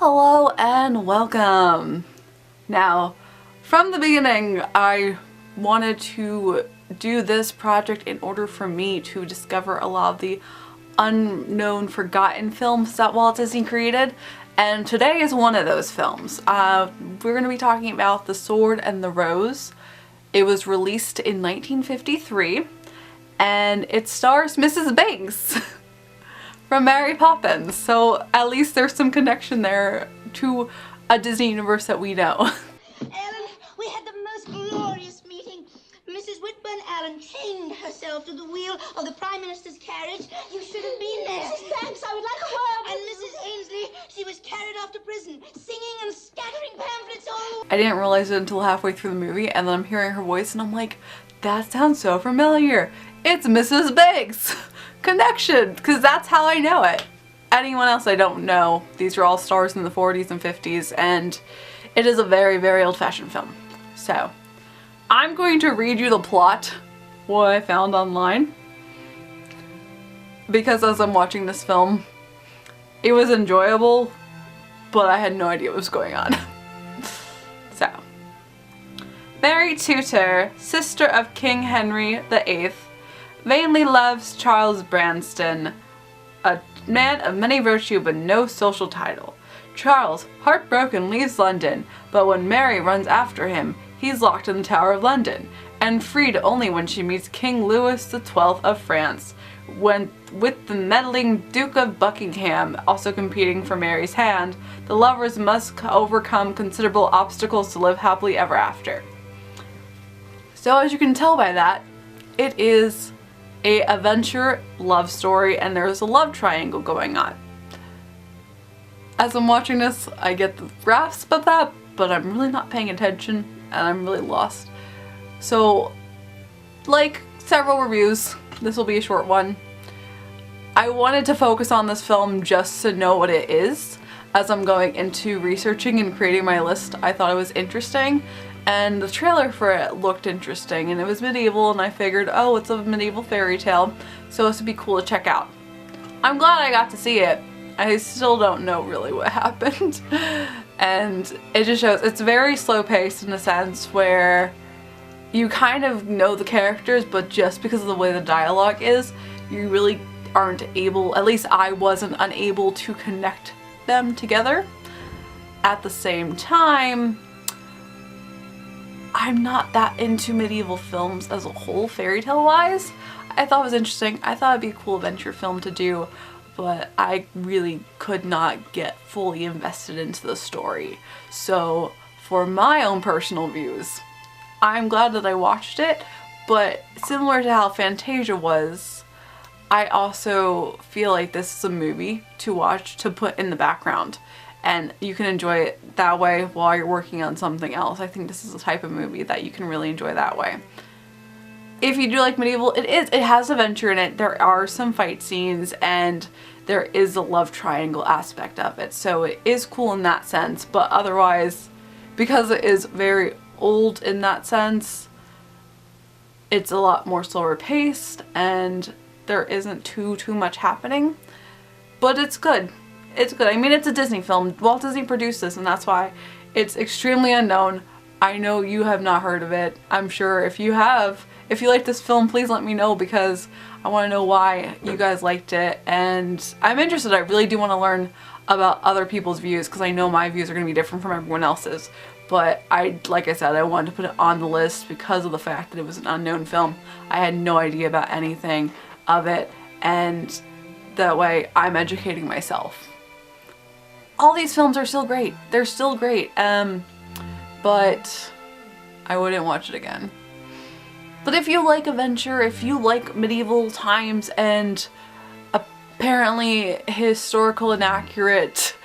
Hello and welcome! Now, from the beginning, I wanted to do this project in order for me to discover a lot of the unknown, forgotten films that Walt Disney created, and today is one of those films. We're going to be talking about The Sword and the Rose. It was released in 1953, and it stars Mrs. Banks from Mary Poppins, so at least there's some connection there to a Disney universe that we know. Ellen, we had the most glorious meeting. Mrs. Whitburn Allen chained herself to the wheel of the Prime Minister's carriage. You should have been there. Mrs. Banks, I would like a word. And Mrs. Ainsley, she was carried off to prison, singing and scattering pamphlets all over. I didn't realize it until halfway through the movie, and then I'm hearing her voice and I'm like, that sounds so familiar. It's Mrs. Banks. Connection, because that's how I know it. Anyone else I don't know. These are all stars in the 40s and 50s, and it is a very, very old-fashioned film. So, I'm going to read you the plot, what I found online, because as I'm watching this film, it was enjoyable, but I had no idea what was going on. So, Mary Tudor, sister of King Henry VIII, vainly loves Charles Branston, a man of many virtue but no social title. Charles, heartbroken, leaves London, but when Mary runs after him, he's locked in the Tower of London, and freed only when she meets King Louis XII of France, with the meddling Duke of Buckingham also competing for Mary's hand. The lovers must overcome considerable obstacles to live happily ever after. So as you can tell by that, it is a adventure love story, and there's a love triangle going on. As I'm watching this, I get the grasp of that, but I'm really not paying attention and I'm really lost. So, like several reviews, this will be a short one. I wanted to focus on this film just to know what it is. As I'm going into researching and creating my list, I thought it was interesting. And the trailer for it looked interesting, and it was medieval, and I figured, oh, it's a medieval fairy tale, so this would be cool to check out. I'm glad I got to see it. I still don't know really what happened. And it just shows, it's very slow paced in a sense where you kind of know the characters, but just because of the way the dialogue is, you really aren't able, at least I wasn't unable to connect them together. At the same time, I'm not that into medieval films as a whole, fairy tale wise. I thought it was interesting. I thought it'd be a cool adventure film to do, but I really could not get fully invested into the story. So for my own personal views, I'm glad that I watched it, but similar to how Fantasia was, I also feel like this is a movie to watch, to put in the background. And you can enjoy it that way while you're working on something else. I think this is the type of movie that you can really enjoy that way. If you do like medieval, it has adventure in it. There are some fight scenes, and there is a love triangle aspect of it. So it is cool in that sense, but otherwise, because it is very old in that sense, it's a lot more slower paced, and there isn't too much happening. But it's good. It's good. I mean, it's a Disney film. Walt Disney produced this, and that's why it's extremely unknown. I know you have not heard of it. I'm sure if you have, if you like this film, please let me know, because I want to know why you guys liked it, and I'm interested. I really do want to learn about other people's views, because I know my views are going to be different from everyone else's. But like I said, I wanted to put it on the list because of the fact that it was an unknown film. I had no idea about anything of it, and that way I'm educating myself. All these films are still great. They're still great, but I wouldn't watch it again. But if you like adventure, if you like medieval times and apparently historical and accurate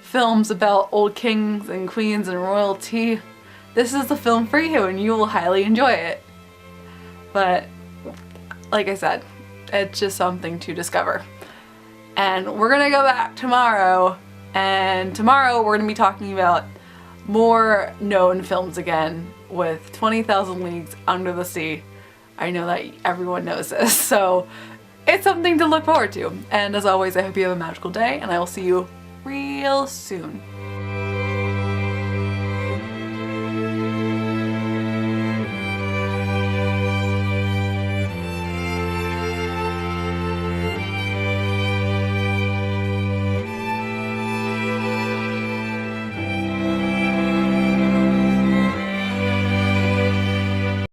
films about old kings and queens and royalty, this is the film for you, and you will highly enjoy it. But like I said, it's just something to discover. And we're gonna go back tomorrow, and tomorrow we're gonna be talking about more known films again with 20,000 Leagues Under the Sea. I know that everyone knows this, so it's something to look forward to. And as always, I hope you have a magical day, and I will see you real soon.